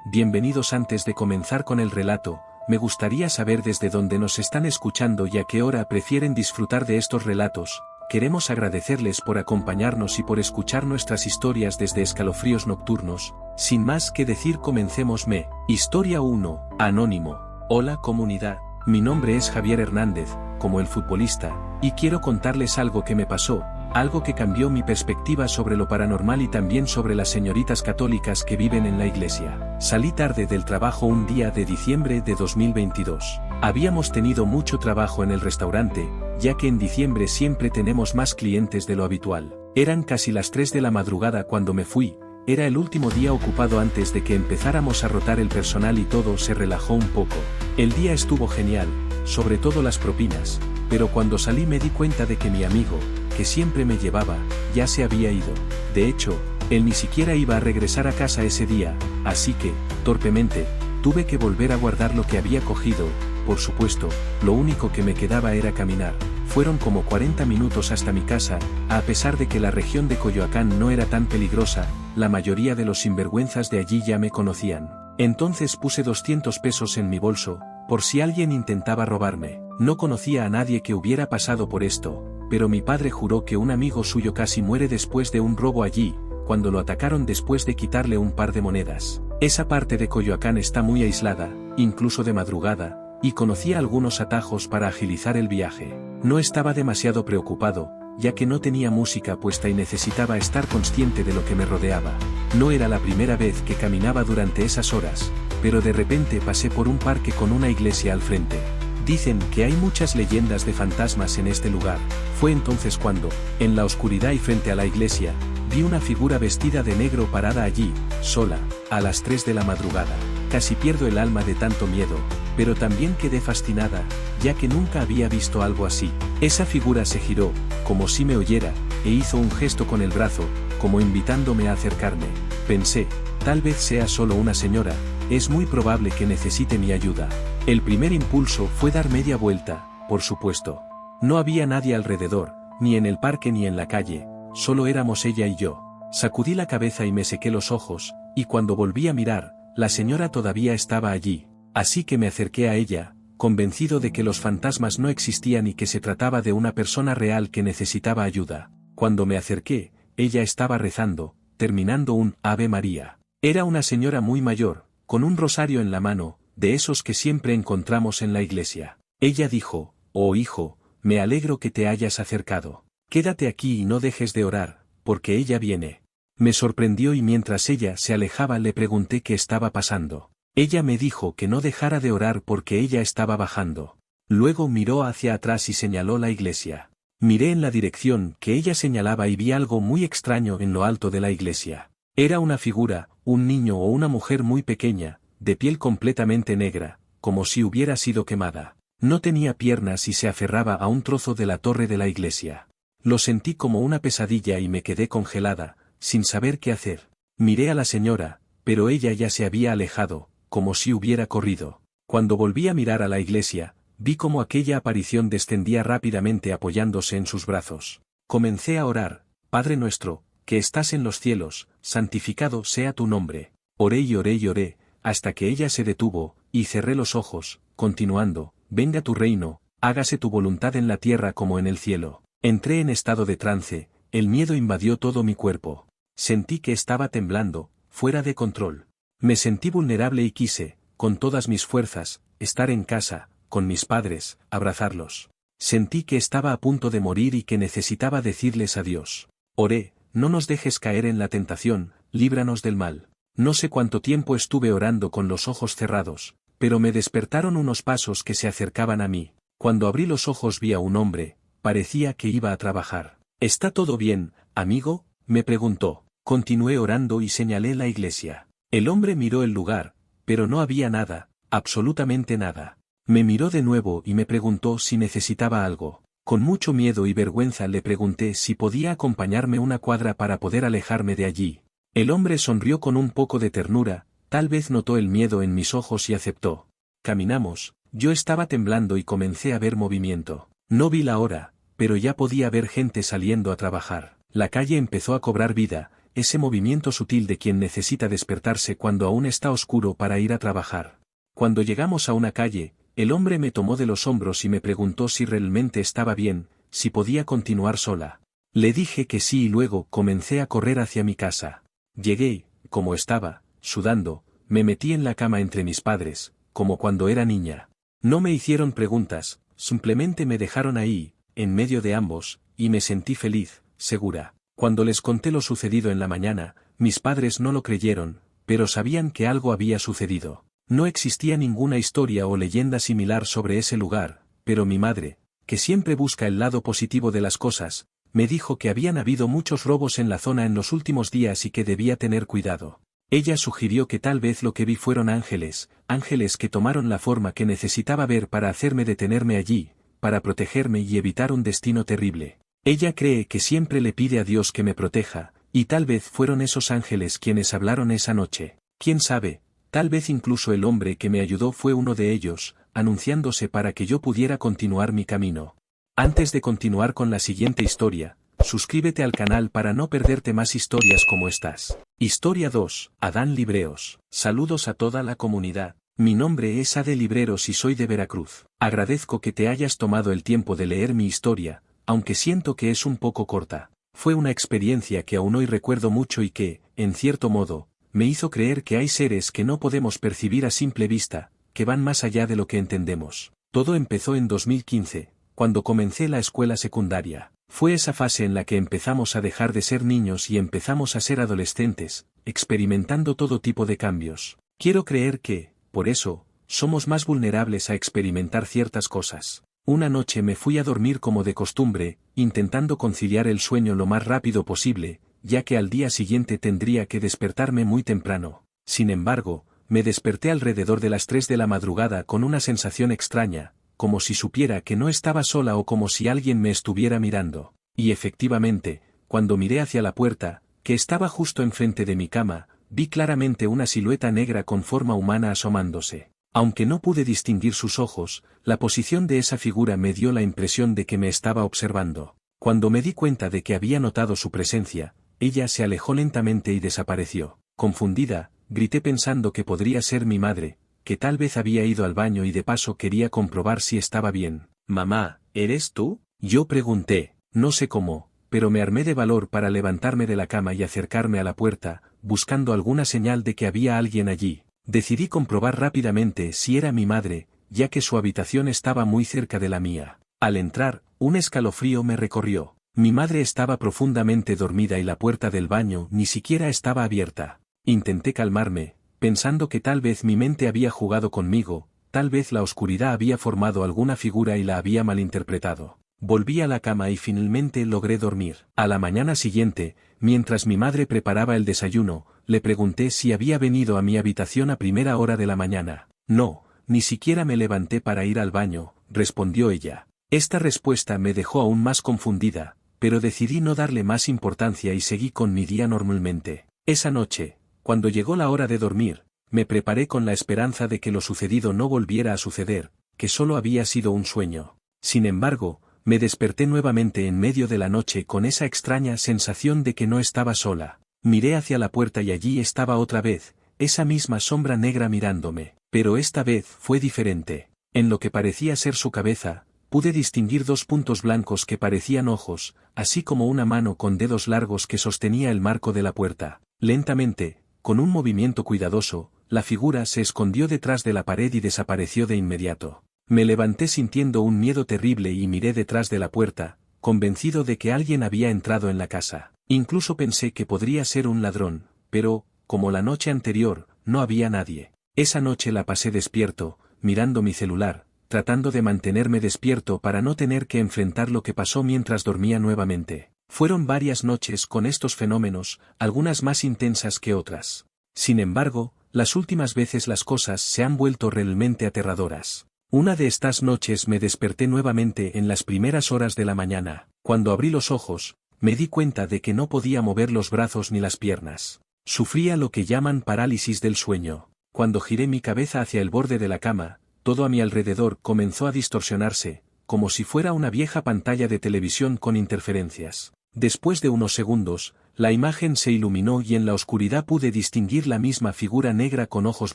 bienvenidos. Antes de comenzar con el relato, me gustaría saber desde dónde nos están escuchando y a qué hora prefieren disfrutar de estos relatos. Queremos agradecerles por acompañarnos y por escuchar nuestras historias desde Escalofríos Nocturnos. Sin más que decir, comencemos. Historia 1, Anónimo. Hola comunidad, mi nombre es Javier Hernández, como el futbolista, y quiero contarles algo que me pasó, algo que cambió mi perspectiva sobre lo paranormal y también sobre las señoritas católicas que viven en la iglesia. Salí tarde del trabajo un día de diciembre de 2022. Habíamos tenido mucho trabajo en el restaurante, ya que en diciembre siempre tenemos más clientes de lo habitual. Eran casi las 3 de la madrugada cuando me fui. Era el último día ocupado antes de que empezáramos a rotar el personal y todo se relajó un poco. El día estuvo genial, sobre todo las propinas, pero cuando salí me di cuenta de que mi amigo, que siempre me llevaba, ya se había ido. De hecho, él ni siquiera iba a regresar a casa ese día, así que, torpemente, tuve que volver a guardar lo que había cogido. Por supuesto, lo único que me quedaba era caminar. Fueron como 40 minutos hasta mi casa. A pesar de que la región de Coyoacán no era tan peligrosa, la mayoría de los sinvergüenzas de allí ya me conocían. Entonces puse 200 pesos en mi bolso, por si alguien intentaba robarme. No conocía a nadie que hubiera pasado por esto, pero mi padre juró que un amigo suyo casi muere después de un robo allí, cuando lo atacaron después de quitarle un par de monedas. Esa parte de Coyoacán está muy aislada, incluso de madrugada, y conocía algunos atajos para agilizar el viaje. No estaba demasiado preocupado, ya que no tenía música puesta y necesitaba estar consciente de lo que me rodeaba. No era la primera vez que caminaba durante esas horas, pero de repente pasé por un parque con una iglesia al frente. Dicen que hay muchas leyendas de fantasmas en este lugar. Fue entonces cuando, en la oscuridad y frente a la iglesia, vi una figura vestida de negro parada allí, sola, a las 3 de la madrugada. Casi pierdo el alma de tanto miedo, pero también quedé fascinada, ya que nunca había visto algo así. Esa figura se giró, como si me oyera, e hizo un gesto con el brazo, como invitándome a acercarme. Pensé, tal vez sea solo una señora, es muy probable que necesite mi ayuda. El primer impulso fue dar media vuelta, por supuesto. No había nadie alrededor, ni en el parque ni en la calle, solo éramos ella y yo. Sacudí la cabeza y me sequé los ojos, y cuando volví a mirar, la señora todavía estaba allí. Así que me acerqué a ella, convencido de que los fantasmas no existían y que se trataba de una persona real que necesitaba ayuda. Cuando me acerqué, ella estaba rezando, terminando un Ave María. Era una señora muy mayor, con un rosario en la mano, de esos que siempre encontramos en la iglesia. Ella dijo, «Oh hijo, me alegro que te hayas acercado. Quédate aquí y no dejes de orar, porque ella viene». Me sorprendió y mientras ella se alejaba le pregunté qué estaba pasando. Ella me dijo que no dejara de orar porque ella estaba bajando. Luego miró hacia atrás y señaló la iglesia. Miré en la dirección que ella señalaba y vi algo muy extraño en lo alto de la iglesia. Era una figura, un niño o una mujer muy pequeña, de piel completamente negra, como si hubiera sido quemada. No tenía piernas y se aferraba a un trozo de la torre de la iglesia. Lo sentí como una pesadilla y me quedé congelada, sin saber qué hacer. Miré a la señora, pero ella ya se había alejado, como si hubiera corrido. Cuando volví a mirar a la iglesia, vi cómo aquella aparición descendía rápidamente apoyándose en sus brazos. Comencé a orar, Padre nuestro, que estás en los cielos, santificado sea tu nombre. Oré y oré y oré, hasta que ella se detuvo, y cerré los ojos, continuando, venga tu reino, hágase tu voluntad en la tierra como en el cielo. Entré en estado de trance, el miedo invadió todo mi cuerpo. Sentí que estaba temblando, fuera de control. Me sentí vulnerable y quise, con todas mis fuerzas, estar en casa, con mis padres, abrazarlos. Sentí que estaba a punto de morir y que necesitaba decirles adiós. Oré, no nos dejes caer en la tentación, líbranos del mal. No sé cuánto tiempo estuve orando con los ojos cerrados, pero me despertaron unos pasos que se acercaban a mí. Cuando abrí los ojos vi a un hombre, parecía que iba a trabajar. ¿Está todo bien, amigo?, me preguntó. Continué orando y señalé la iglesia. El hombre miró el lugar, pero no había nada, absolutamente nada. Me miró de nuevo y me preguntó si necesitaba algo. Con mucho miedo y vergüenza le pregunté si podía acompañarme una cuadra para poder alejarme de allí. El hombre sonrió con un poco de ternura, tal vez notó el miedo en mis ojos y aceptó. Caminamos, yo estaba temblando y comencé a ver movimiento. No vi la hora, pero ya podía ver gente saliendo a trabajar. La calle empezó a cobrar vida, ese movimiento sutil de quien necesita despertarse cuando aún está oscuro para ir a trabajar. Cuando llegamos a una calle, el hombre me tomó de los hombros y me preguntó si realmente estaba bien, si podía continuar sola. Le dije que sí y luego comencé a correr hacia mi casa. Llegué, como estaba, sudando, me metí en la cama entre mis padres, como cuando era niña. No me hicieron preguntas, simplemente me dejaron ahí, en medio de ambos, y me sentí feliz, segura. Cuando les conté lo sucedido en la mañana, mis padres no lo creyeron, pero sabían que algo había sucedido. No existía ninguna historia o leyenda similar sobre ese lugar, pero mi madre, que siempre busca el lado positivo de las cosas, me dijo que habían habido muchos robos en la zona en los últimos días y que debía tener cuidado. Ella sugirió que tal vez lo que vi fueron ángeles, ángeles que tomaron la forma que necesitaba ver para hacerme detenerme allí, para protegerme y evitar un destino terrible. Ella cree que siempre le pide a Dios que me proteja, y tal vez fueron esos ángeles quienes hablaron esa noche. ¿Quién sabe? Tal vez incluso el hombre que me ayudó fue uno de ellos, anunciándose para que yo pudiera continuar mi camino. Antes de continuar con la siguiente historia, suscríbete al canal para no perderte más historias como estas. Historia 2, Adán Libreos. Saludos a toda la comunidad. Mi nombre es Ade Libreros y soy de Veracruz. Agradezco que te hayas tomado el tiempo de leer mi historia, aunque siento que es un poco corta. Fue una experiencia que aún hoy recuerdo mucho y que, en cierto modo, me hizo creer que hay seres que no podemos percibir a simple vista, que van más allá de lo que entendemos. Todo empezó en 2015, cuando comencé la escuela secundaria. Fue esa fase en la que empezamos a dejar de ser niños y empezamos a ser adolescentes, experimentando todo tipo de cambios. Quiero creer que, por eso, somos más vulnerables a experimentar ciertas cosas. Una noche me fui a dormir como de costumbre, intentando conciliar el sueño lo más rápido posible, ya que al día siguiente tendría que despertarme muy temprano. Sin embargo, me desperté alrededor de las 3 de la madrugada con una sensación extraña, como si supiera que no estaba sola o como si alguien me estuviera mirando. Y efectivamente, cuando miré hacia la puerta, que estaba justo enfrente de mi cama, vi claramente una silueta negra con forma humana asomándose. Aunque no pude distinguir sus ojos, la posición de esa figura me dio la impresión de que me estaba observando. Cuando me di cuenta de que había notado su presencia, ella se alejó lentamente y desapareció. Confundida, grité pensando que podría ser mi madre, que tal vez había ido al baño y de paso quería comprobar si estaba bien. «Mamá, ¿eres tú?», yo pregunté, no sé cómo, pero me armé de valor para levantarme de la cama y acercarme a la puerta, buscando alguna señal de que había alguien allí. Decidí comprobar rápidamente si era mi madre, ya que su habitación estaba muy cerca de la mía. Al entrar, un escalofrío me recorrió. Mi madre estaba profundamente dormida y la puerta del baño ni siquiera estaba abierta. Intenté calmarme, pensando que tal vez mi mente había jugado conmigo, tal vez la oscuridad había formado alguna figura y la había malinterpretado. Volví a la cama y finalmente logré dormir. A la mañana siguiente, mientras mi madre preparaba el desayuno, le pregunté si había venido a mi habitación a primera hora de la mañana. «No, ni siquiera me levanté para ir al baño», respondió ella. Esta respuesta me dejó aún más confundida, pero decidí no darle más importancia y seguí con mi día normalmente. Esa noche, cuando llegó la hora de dormir, me preparé con la esperanza de que lo sucedido no volviera a suceder, que solo había sido un sueño. Sin embargo, me desperté nuevamente en medio de la noche con esa extraña sensación de que no estaba sola. Miré hacia la puerta y allí estaba otra vez, esa misma sombra negra mirándome, pero esta vez fue diferente. En lo que parecía ser su cabeza, pude distinguir 2 puntos blancos que parecían ojos, así como una mano con dedos largos que sostenía el marco de la puerta. Lentamente, con un movimiento cuidadoso, la figura se escondió detrás de la pared y desapareció de inmediato. Me levanté sintiendo un miedo terrible y miré detrás de la puerta, convencido de que alguien había entrado en la casa. Incluso pensé que podría ser un ladrón, pero, como la noche anterior, no había nadie. Esa noche la pasé despierto, mirando mi celular, tratando de mantenerme despierto para no tener que enfrentar lo que pasó mientras dormía nuevamente. Fueron varias noches con estos fenómenos, algunas más intensas que otras. Sin embargo, las últimas veces las cosas se han vuelto realmente aterradoras. Una de estas noches me desperté nuevamente en las primeras horas de la mañana. Cuando abrí los ojos, me di cuenta de que no podía mover los brazos ni las piernas. Sufría lo que llaman parálisis del sueño. Cuando giré mi cabeza hacia el borde de la cama, todo a mi alrededor comenzó a distorsionarse, como si fuera una vieja pantalla de televisión con interferencias. Después de unos segundos, la imagen se iluminó y en la oscuridad pude distinguir la misma figura negra con ojos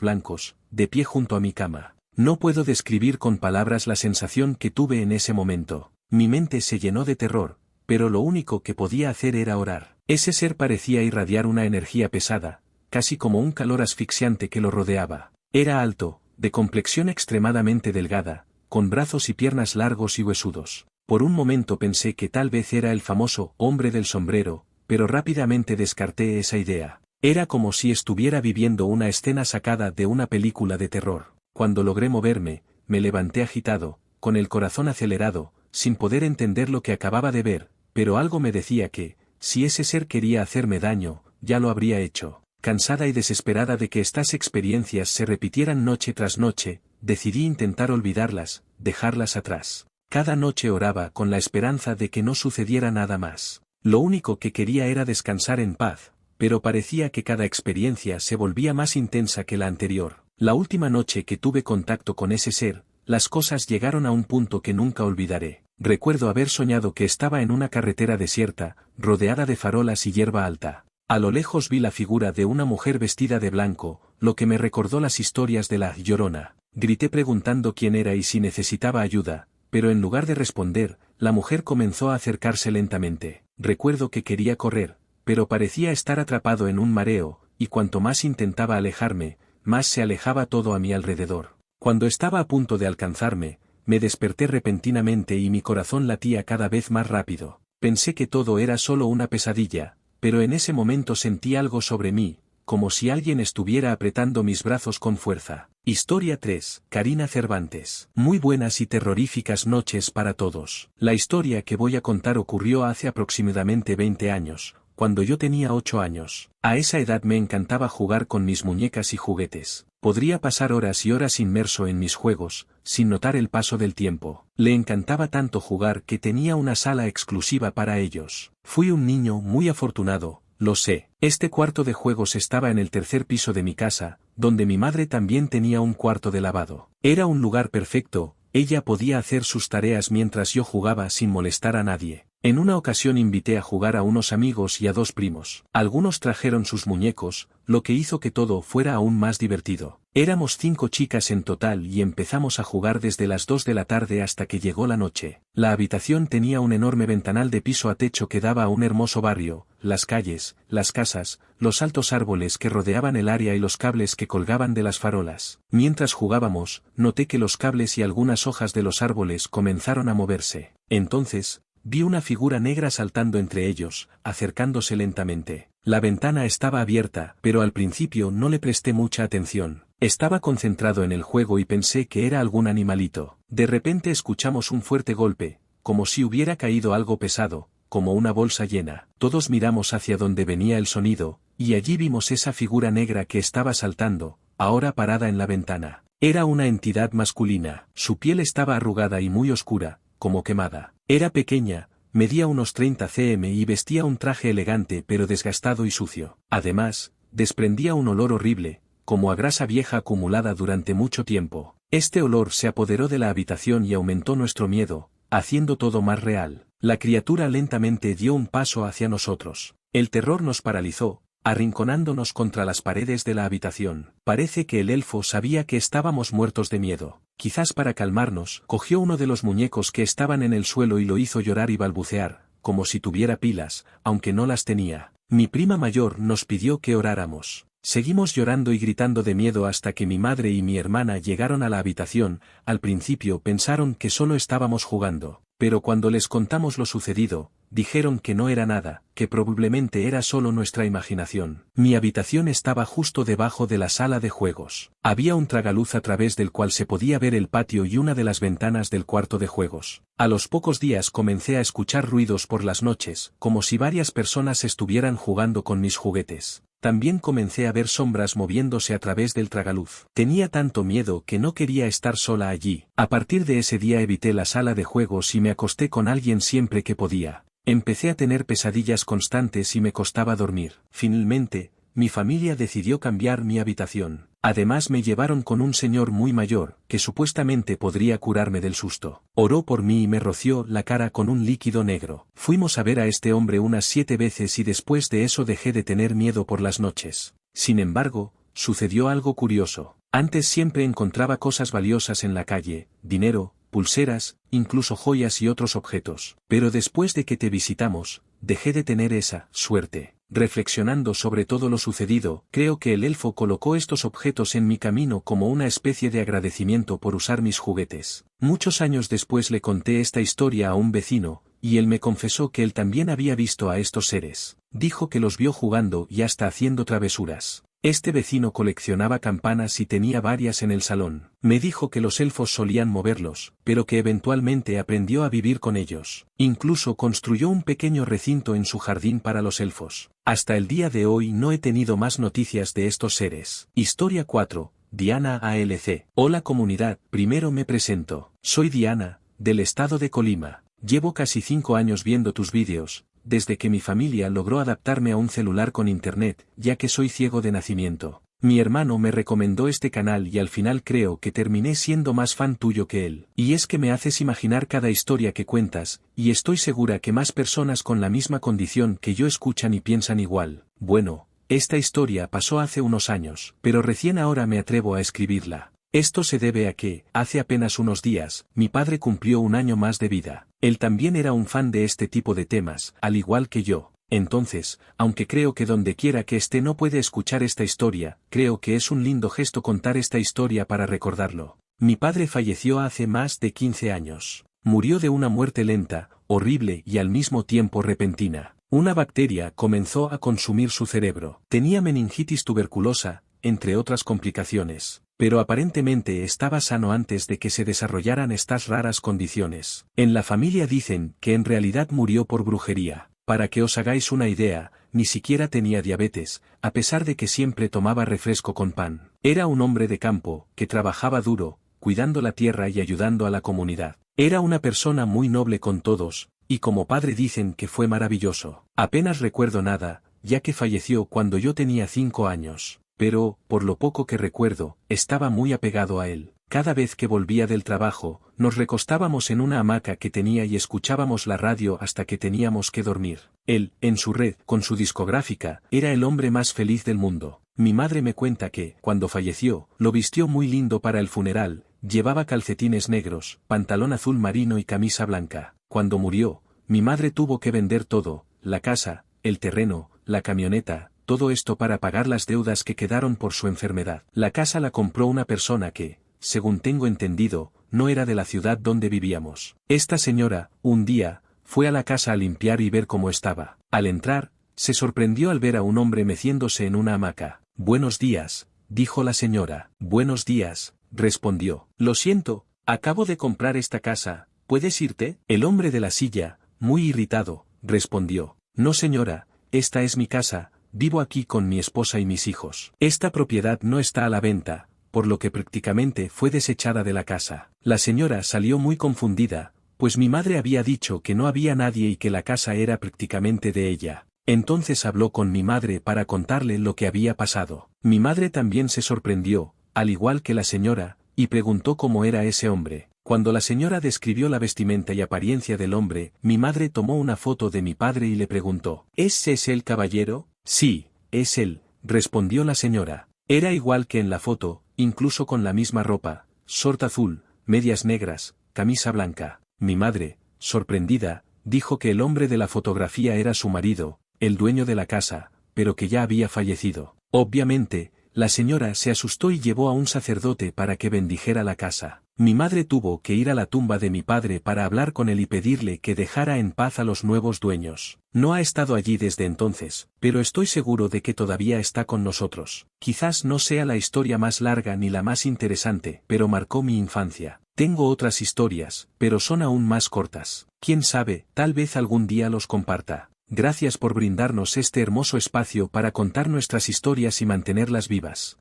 blancos, de pie junto a mi cama. No puedo describir con palabras la sensación que tuve en ese momento. Mi mente se llenó de terror, pero lo único que podía hacer era orar. Ese ser parecía irradiar una energía pesada, casi como un calor asfixiante que lo rodeaba. Era alto, de complexión extremadamente delgada, con brazos y piernas largos y huesudos. Por un momento pensé que tal vez era el famoso hombre del sombrero, pero rápidamente descarté esa idea. Era como si estuviera viviendo una escena sacada de una película de terror. Cuando logré moverme, me levanté agitado, con el corazón acelerado, sin poder entender lo que acababa de ver, pero algo me decía que, si ese ser quería hacerme daño, ya lo habría hecho. Cansada y desesperada de que estas experiencias se repitieran noche tras noche, decidí intentar olvidarlas, dejarlas atrás. Cada noche oraba con la esperanza de que no sucediera nada más. Lo único que quería era descansar en paz, pero parecía que cada experiencia se volvía más intensa que la anterior. La última noche que tuve contacto con ese ser, las cosas llegaron a un punto que nunca olvidaré. Recuerdo haber soñado que estaba en una carretera desierta, rodeada de farolas y hierba alta. A lo lejos vi la figura de una mujer vestida de blanco, lo que me recordó las historias de la Llorona. Grité preguntando quién era y si necesitaba ayuda, pero en lugar de responder, la mujer comenzó a acercarse lentamente. Recuerdo que quería correr, pero parecía estar atrapado en un mareo, y cuanto más intentaba alejarme, más se alejaba todo a mi alrededor. Cuando estaba a punto de alcanzarme, me desperté repentinamente y mi corazón latía cada vez más rápido. Pensé que todo era solo una pesadilla, pero en ese momento sentí algo sobre mí, como si alguien estuviera apretando mis brazos con fuerza. Historia 3. Karina Cervantes. Muy buenas y terroríficas noches para todos. La historia que voy a contar ocurrió hace aproximadamente 20 años, cuando yo tenía 8 años. A esa edad me encantaba jugar con mis muñecas y juguetes. Podría pasar horas y horas inmerso en mis juegos, sin notar el paso del tiempo. Le encantaba tanto jugar que tenía una sala exclusiva para ellos. Fui un niño muy afortunado, lo sé. Este cuarto de juegos estaba en el tercer piso de mi casa, donde mi madre también tenía un cuarto de lavado. Era un lugar perfecto, ella podía hacer sus tareas mientras yo jugaba sin molestar a nadie. En una ocasión invité a jugar a unos amigos y a 2 primos. Algunos trajeron sus muñecos, lo que hizo que todo fuera aún más divertido. Éramos 5 chicas en total y empezamos a jugar desde las 2 de la tarde hasta que llegó la noche. La habitación tenía un enorme ventanal de piso a techo que daba a un hermoso barrio, las calles, las casas, los altos árboles que rodeaban el área y los cables que colgaban de las farolas. Mientras jugábamos, noté que los cables y algunas hojas de los árboles comenzaron a moverse. Entonces, vi una figura negra saltando entre ellos, acercándose lentamente. La ventana estaba abierta, pero al principio no le presté mucha atención. Estaba concentrado en el juego y pensé que era algún animalito. De repente escuchamos un fuerte golpe, como si hubiera caído algo pesado, como una bolsa llena. Todos miramos hacia donde venía el sonido, y allí vimos esa figura negra que estaba saltando, ahora parada en la ventana. Era una entidad masculina. Su piel estaba arrugada y muy oscura, como quemada. Era pequeña, medía unos 30 cm y vestía un traje elegante pero desgastado y sucio. Además, desprendía un olor horrible, como a grasa vieja acumulada durante mucho tiempo. Este olor se apoderó de la habitación y aumentó nuestro miedo, haciendo todo más real. La criatura lentamente dio un paso hacia nosotros. El terror nos paralizó, arrinconándonos contra las paredes de la habitación. Parece que el elfo sabía que estábamos muertos de miedo. Quizás para calmarnos, cogió uno de los muñecos que estaban en el suelo y lo hizo llorar y balbucear, como si tuviera pilas, aunque no las tenía. Mi prima mayor nos pidió que oráramos. Seguimos llorando y gritando de miedo hasta que mi madre y mi hermana llegaron a la habitación. Al principio pensaron que solo estábamos jugando, pero cuando les contamos lo sucedido, dijeron que no era nada, que probablemente era solo nuestra imaginación. Mi habitación estaba justo debajo de la sala de juegos. Había un tragaluz a través del cual se podía ver el patio y una de las ventanas del cuarto de juegos. A los pocos días comencé a escuchar ruidos por las noches, como si varias personas estuvieran jugando con mis juguetes. También comencé a ver sombras moviéndose a través del tragaluz. Tenía tanto miedo que no quería estar sola allí. A partir de ese día evité la sala de juegos y me acosté con alguien siempre que podía. Empecé a tener pesadillas constantes y me costaba dormir. Finalmente, mi familia decidió cambiar mi habitación. Además me llevaron con un señor muy mayor, que supuestamente podría curarme del susto. Oró por mí y me roció la cara con un líquido negro. Fuimos a ver a este hombre unas 7 veces y después de eso dejé de tener miedo por las noches. Sin embargo, sucedió algo curioso. Antes siempre encontraba cosas valiosas en la calle, dinero, pulseras, incluso joyas y otros objetos. Pero después de que te visitamos, dejé de tener esa suerte. Reflexionando sobre todo lo sucedido, creo que el elfo colocó estos objetos en mi camino como una especie de agradecimiento por usar mis juguetes. Muchos años después le conté esta historia a un vecino, y él me confesó que él también había visto a estos seres. Dijo que los vio jugando y hasta haciendo travesuras. Este vecino coleccionaba campanas y tenía varias en el salón. Me dijo que los elfos solían moverlos, pero que eventualmente aprendió a vivir con ellos. Incluso construyó un pequeño recinto en su jardín para los elfos. Hasta el día de hoy no he tenido más noticias de estos seres. Historia 4. Diana ALC. Hola comunidad, primero me presento. Soy Diana, del estado de Colima. Llevo casi 5 años viendo tus vídeos, desde que mi familia logró adaptarme a un celular con internet, ya que soy ciego de nacimiento. Mi hermano me recomendó este canal y al final creo que terminé siendo más fan tuyo que él. Y es que me haces imaginar cada historia que cuentas, y estoy segura que más personas con la misma condición que yo escuchan y piensan igual. Bueno, esta historia pasó hace unos años, pero recién ahora me atrevo a escribirla. Esto se debe a que, hace apenas unos días, mi padre cumplió 1 año más de vida. Él también era un fan de este tipo de temas, al igual que yo. Entonces, aunque creo que donde quiera que esté no puede escuchar esta historia, creo que es un lindo gesto contar esta historia para recordarlo. Mi padre falleció hace más de 15 años. Murió de una muerte lenta, horrible y al mismo tiempo repentina. Una bacteria comenzó a consumir su cerebro. Tenía meningitis tuberculosa, entre otras complicaciones, pero aparentemente estaba sano antes de que se desarrollaran estas raras condiciones. En la familia dicen que en realidad murió por brujería. Para que os hagáis una idea, ni siquiera tenía diabetes, a pesar de que siempre tomaba refresco con pan. Era un hombre de campo, que trabajaba duro, cuidando la tierra y ayudando a la comunidad. Era una persona muy noble con todos, y como padre dicen que fue maravilloso. Apenas recuerdo nada, ya que falleció cuando yo tenía 5 años. Pero, por lo poco que recuerdo, estaba muy apegado a él. Cada vez que volvía del trabajo, nos recostábamos en una hamaca que tenía y escuchábamos la radio hasta que teníamos que dormir. Él, en su red, con su discográfica, era el hombre más feliz del mundo. Mi madre me cuenta que, cuando falleció, lo vistió muy lindo para el funeral, llevaba calcetines negros, pantalón azul marino y camisa blanca. Cuando murió, mi madre tuvo que vender todo, la casa, el terreno, la camioneta, todo esto para pagar las deudas que quedaron por su enfermedad. La casa la compró una persona que, según tengo entendido, no era de la ciudad donde vivíamos. Esta señora, un día, fue a la casa a limpiar y ver cómo estaba. Al entrar, se sorprendió al ver a un hombre meciéndose en una hamaca. «Buenos días», dijo la señora. «Buenos días», respondió. «Lo siento, acabo de comprar esta casa, ¿puedes irte?» El hombre de la silla, muy irritado, respondió. «No señora, esta es mi casa, vivo aquí con mi esposa y mis hijos. Esta propiedad no está a la venta», por lo que prácticamente fue desechada de la casa. La señora salió muy confundida, pues mi madre había dicho que no había nadie y que la casa era prácticamente de ella. Entonces habló con mi madre para contarle lo que había pasado. Mi madre también se sorprendió, al igual que la señora, y preguntó cómo era ese hombre. Cuando la señora describió la vestimenta y apariencia del hombre, mi madre tomó una foto de mi padre y le preguntó: «¿Ese es el caballero?» «Sí, es él», respondió la señora. Era igual que en la foto, incluso con la misma ropa, short azul, medias negras, camisa blanca. Mi madre, sorprendida, dijo que el hombre de la fotografía era su marido, el dueño de la casa, pero que ya había fallecido. Obviamente, la señora se asustó y llevó a un sacerdote para que bendijera la casa. Mi madre tuvo que ir a la tumba de mi padre para hablar con él y pedirle que dejara en paz a los nuevos dueños. No ha estado allí desde entonces, pero estoy seguro de que todavía está con nosotros. Quizás no sea la historia más larga ni la más interesante, pero marcó mi infancia. Tengo otras historias, pero son aún más cortas. Quién sabe, tal vez algún día los comparta. Gracias por brindarnos este hermoso espacio para contar nuestras historias y mantenerlas vivas.